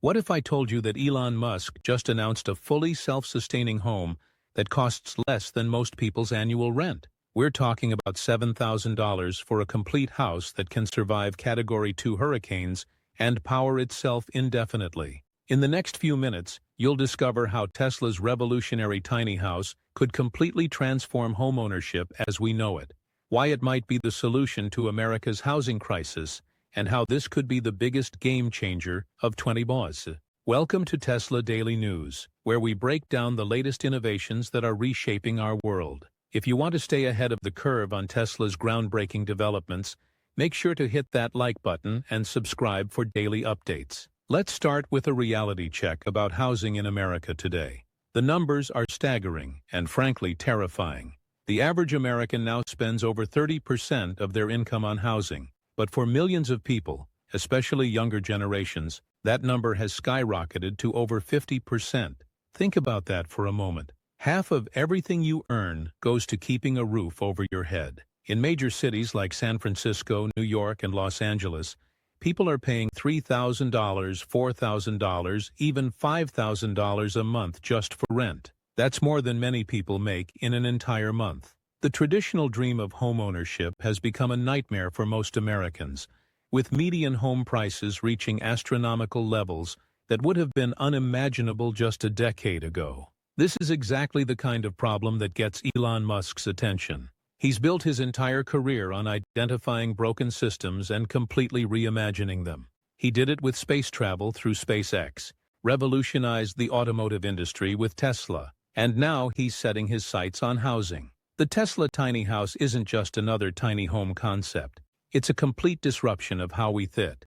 What if I told you that Elon Musk just announced a fully self-sustaining home that costs less than most people's annual rent? We're talking about $7,000 for a complete house that can survive Category 2 hurricanes and power itself indefinitely. In the next few minutes, you'll discover how Tesla's revolutionary tiny house could completely transform homeownership as we know it, why it might be the solution to America's housing crisis, and how this could be the biggest game changer of 2020. Welcome to Tesla Daily News, where we break down the latest innovations that are reshaping our world. If you want to stay ahead of the curve on Tesla's groundbreaking developments, make sure to hit that like button and subscribe for daily updates. Let's start with a reality check about housing in America today. The numbers are staggering and frankly terrifying. The average American now spends over 30% of their income on housing. But for millions of people, especially younger generations, that number has skyrocketed to over 50%. Think about that for a moment. Half of everything you earn goes to keeping a roof over your head. In major cities like San Francisco, New York, and Los Angeles, people are paying $3,000, $4,000, even $5,000 a month just for rent. That's more than many people make in an entire month. The traditional dream of homeownership has become a nightmare for most Americans, with median home prices reaching astronomical levels that would have been unimaginable just a decade ago. This is exactly the kind of problem that gets Elon Musk's attention. He's built his entire career on identifying broken systems and completely reimagining them. He did it with space travel through SpaceX, revolutionized the automotive industry with Tesla, and now he's setting his sights on housing. The Tesla tiny house isn't just another tiny home concept. It's a complete disruption of how we think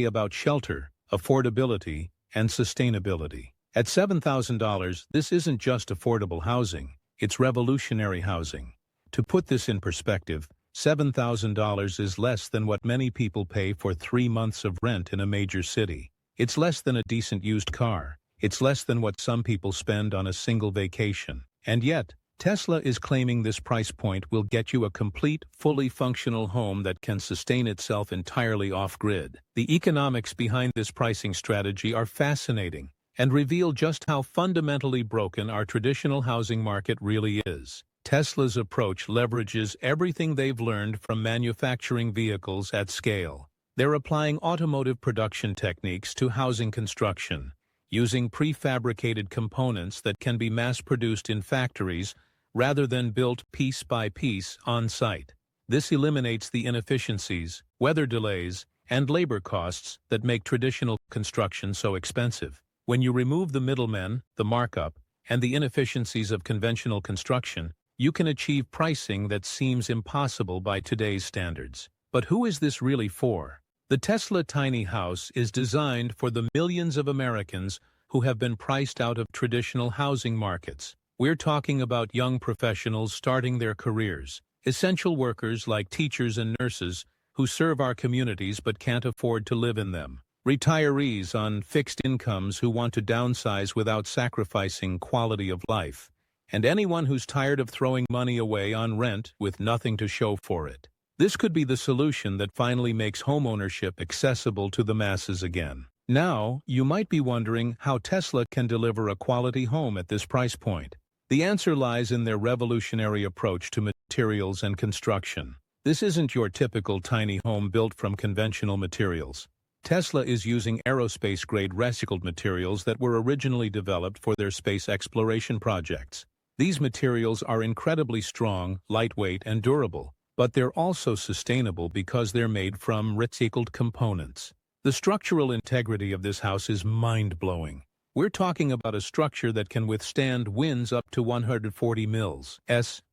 about shelter, affordability, and sustainability. At $7,000, this isn't just affordable housing, it's revolutionary housing. To put this in perspective, $7,000 is less than what many people pay for 3 months of rent in a major city. It's less than a decent used car. It's less than what some people spend on a single vacation. And yet, Tesla is claiming this price point will get you a complete, fully functional home that can sustain itself entirely off-grid. The economics behind this pricing strategy are fascinating and reveal just how fundamentally broken our traditional housing market really is. Tesla's approach leverages everything they've learned from manufacturing vehicles at scale. They're applying automotive production techniques to housing construction, using prefabricated components that can be mass-produced in factories rather than built piece by piece on-site. This eliminates the inefficiencies, weather delays, and labor costs that make traditional construction so expensive. When you remove the middlemen, the markup, and the inefficiencies of conventional construction, you can achieve pricing that seems impossible by today's standards. But who is this really for? The Tesla tiny house is designed for the millions of Americans who have been priced out of traditional housing markets. We're talking about young professionals starting their careers, essential workers like teachers and nurses who serve our communities but can't afford to live in them, retirees on fixed incomes who want to downsize without sacrificing quality of life, and anyone who's tired of throwing money away on rent with nothing to show for it. This could be the solution that finally makes homeownership accessible to the masses again. Now, you might be wondering how Tesla can deliver a quality home at this price point. The answer lies in their revolutionary approach to materials and construction. This isn't your typical tiny home built from conventional materials. Tesla is using aerospace-grade recycled materials that were originally developed for their space exploration projects. These materials are incredibly strong, lightweight, and durable, but they're also sustainable because they're made from recycled components. The structural integrity of this house is mind-blowing. We're talking about a structure that can withstand winds up to 140 miles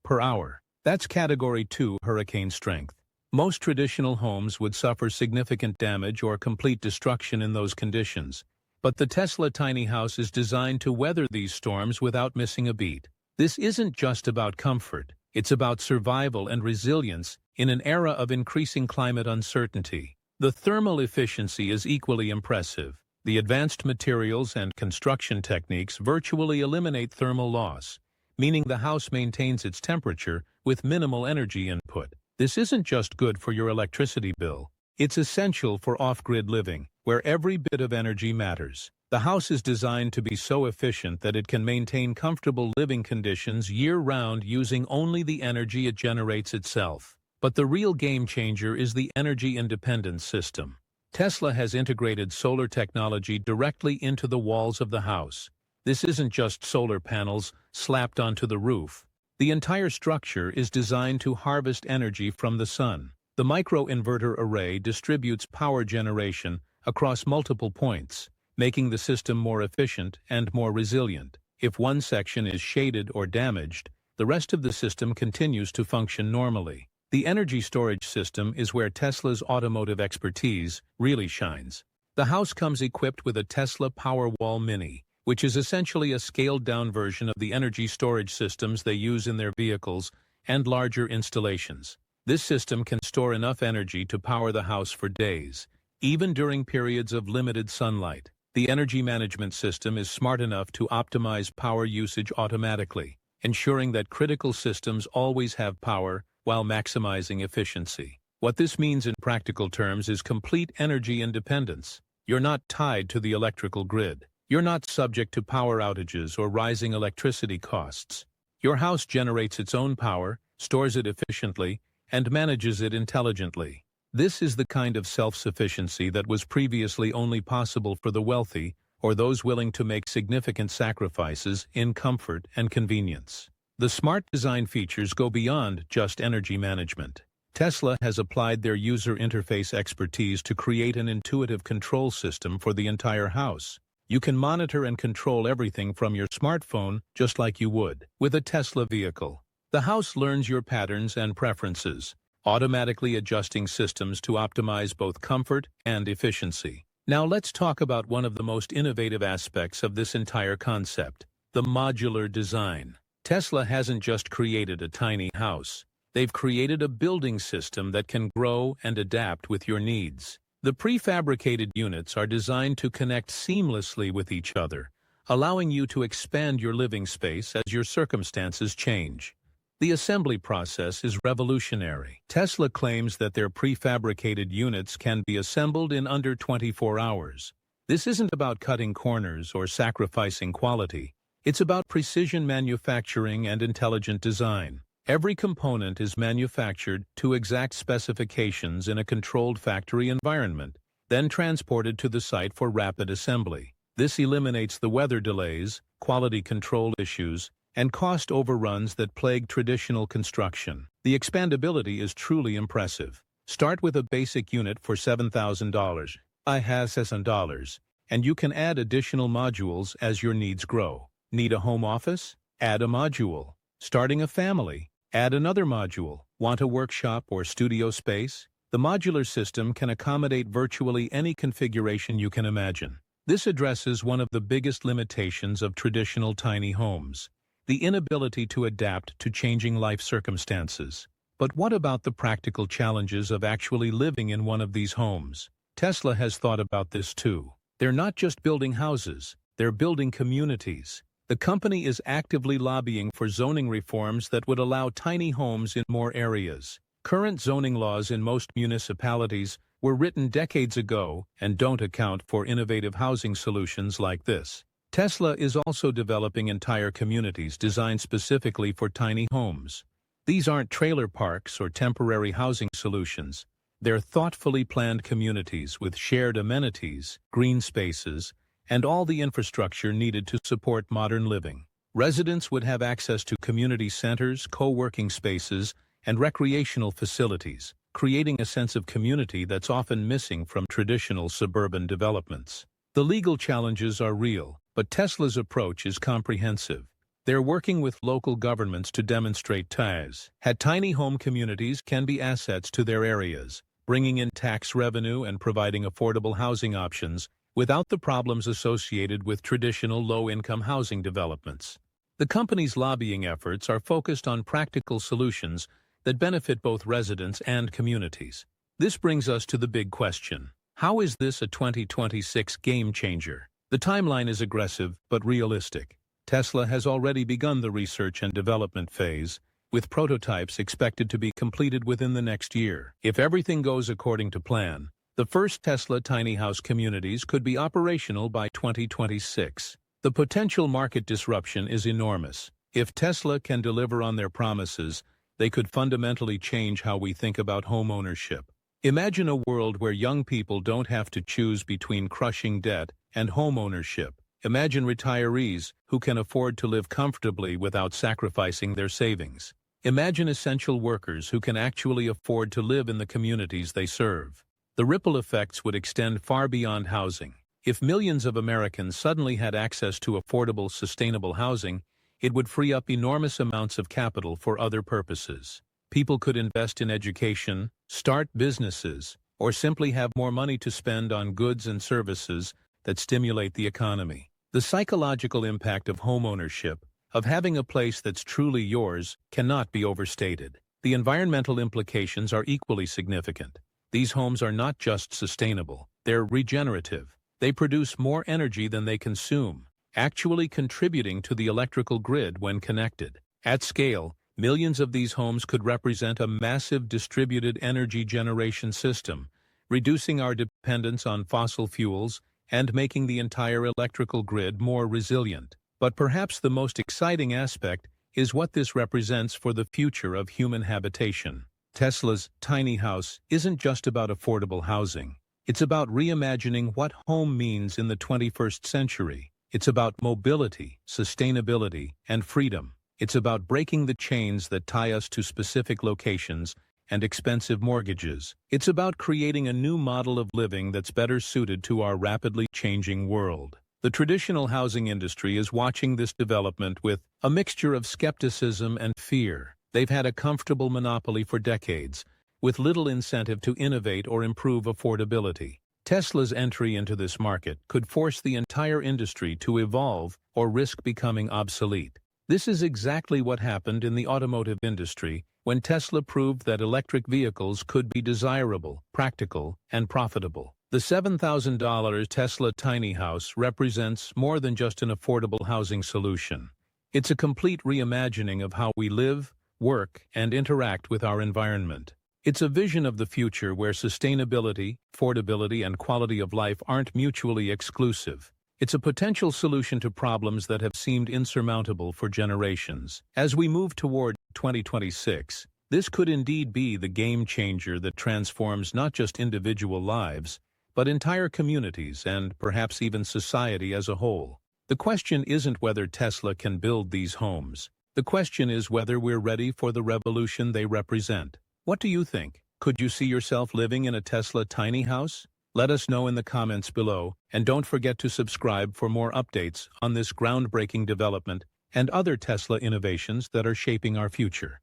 per hour. That's Category 2 hurricane strength. Most traditional homes would suffer significant damage or complete destruction in those conditions, but the Tesla tiny house is designed to weather these storms without missing a beat. This isn't just about comfort, it's about survival and resilience in an era of increasing climate uncertainty. The thermal efficiency is equally impressive. The advanced materials and construction techniques virtually eliminate thermal loss, meaning the house maintains its temperature with minimal energy input. This isn't just good for your electricity bill, it's essential for off-grid living, where every bit of energy matters. The house is designed to be so efficient that it can maintain comfortable living conditions year-round using only the energy it generates itself. But the real game-changer is the energy independence system. Tesla has integrated solar technology directly into the walls of the house. This isn't just solar panels slapped onto the roof. The entire structure is designed to harvest energy from the sun. The microinverter array distributes power generation across multiple points, making the system more efficient and more resilient. If one section is shaded or damaged, the rest of the system continues to function normally. The energy storage system is where Tesla's automotive expertise really shines. The house comes equipped with a Tesla PowerWall Mini, which is essentially a scaled-down version of the energy storage systems they use in their vehicles and larger installations. This system can store enough energy to power the house for days, even during periods of limited sunlight. The energy management system is smart enough to optimize power usage automatically, ensuring that critical systems always have power while maximizing efficiency. What this means in practical terms is complete energy independence. You're not tied to the electrical grid. You're not subject to power outages or rising electricity costs. Your house generates its own power, stores it efficiently, and manages it intelligently. This is the kind of self-sufficiency that was previously only possible for the wealthy or those willing to make significant sacrifices in comfort and convenience. The smart design features go beyond just energy management. Tesla has applied their user interface expertise to create an intuitive control system for the entire house. You can monitor and control everything from your smartphone just like you would with a Tesla vehicle. The house learns your patterns and preferences, automatically adjusting systems to optimize both comfort and efficiency. Now let's talk about one of the most innovative aspects of this entire concept, the modular design. Tesla hasn't just created a tiny house. They've created a building system that can grow and adapt with your needs. The prefabricated units are designed to connect seamlessly with each other, allowing you to expand your living space as your circumstances change. The assembly process is revolutionary. Tesla claims that their prefabricated units can be assembled in under 24 hours. This isn't about cutting corners or sacrificing quality. It's about precision manufacturing and intelligent design. Every component is manufactured to exact specifications in a controlled factory environment, then transported to the site for rapid assembly. This eliminates the weather delays, quality control issues, and cost overruns that plague traditional construction. The expandability is truly impressive. Start with a basic unit for $7,000, and you can add additional modules as your needs grow. Need a home office? Add a module. Starting a family? Add another module. Want a workshop or studio space? The modular system can accommodate virtually any configuration you can imagine. This addresses one of the biggest limitations of traditional tiny homes: the inability to adapt to changing life circumstances. But what about the practical challenges of actually living in one of these homes? Tesla has thought about this too. They're not just building houses, they're building communities. The company is actively lobbying for zoning reforms that would allow tiny homes in more areas. Current zoning laws in most municipalities were written decades ago and don't account for innovative housing solutions like this. Tesla is also developing entire communities designed specifically for tiny homes. These aren't trailer parks or temporary housing solutions. They're thoughtfully planned communities with shared amenities, green spaces, and all the infrastructure needed to support modern living. Residents would have access to community centers, co-working spaces, and recreational facilities, creating a sense of community that's often missing from traditional suburban developments. The legal challenges are real, but Tesla's approach is comprehensive. They're working with local governments to demonstrate ties. Tiny home communities can be assets to their areas, bringing in tax revenue and providing affordable housing options without the problems associated with traditional low-income housing developments. The company's lobbying efforts are focused on practical solutions that benefit both residents and communities. This brings us to the big question: how is this a 2026 game-changer? The timeline is aggressive but realistic. Tesla has already begun the research and development phase, with prototypes expected to be completed within the next year. If everything goes according to plan, The first Tesla tiny house communities could be operational by 2026. The potential market disruption is enormous. If Tesla can deliver on their promises, they could fundamentally change how we think about homeownership. Imagine a world where young people don't have to choose between crushing debt and homeownership. Imagine retirees who can afford to live comfortably without sacrificing their savings. Imagine essential workers who can actually afford to live in the communities they serve. The ripple effects would extend far beyond housing. If millions of Americans suddenly had access to affordable, sustainable housing, it would free up enormous amounts of capital for other purposes. People could invest in education, start businesses, or simply have more money to spend on goods and services that stimulate the economy. The psychological impact of homeownership, of having a place that's truly yours, cannot be overstated. The environmental implications are equally significant. These homes are not just sustainable, they're regenerative. They produce more energy than they consume, actually contributing to the electrical grid when connected. At scale, millions of these homes could represent a massive distributed energy generation system, reducing our dependence on fossil fuels and making the entire electrical grid more resilient. But perhaps the most exciting aspect is what this represents for the future of human habitation. Tesla's tiny house isn't just about affordable housing. It's about reimagining what home means in the 21st century. It's about mobility, sustainability, and freedom. It's about breaking the chains that tie us to specific locations and expensive mortgages. It's about creating a new model of living that's better suited to our rapidly changing world. The traditional housing industry is watching this development with a mixture of skepticism and fear. They've had a comfortable monopoly for decades, with little incentive to innovate or improve affordability. Tesla's entry into this market could force the entire industry to evolve or risk becoming obsolete. This is exactly what happened in the automotive industry when Tesla proved that electric vehicles could be desirable, practical, and profitable. The $7,000 Tesla tiny house represents more than just an affordable housing solution. It's a complete reimagining of how we live, work, and interact with our environment. It's a vision of the future where sustainability, affordability, and quality of life aren't mutually exclusive. It's a potential solution to problems that have seemed insurmountable for generations. As we move toward 2026, this could indeed be the game changer that transforms not just individual lives, but entire communities and perhaps even society as a whole. The question isn't whether Tesla can build these homes. The question is whether we're ready for the revolution they represent. What do you think? Could you see yourself living in a Tesla tiny house? Let us know in the comments below, and don't forget to subscribe for more updates on this groundbreaking development and other Tesla innovations that are shaping our future.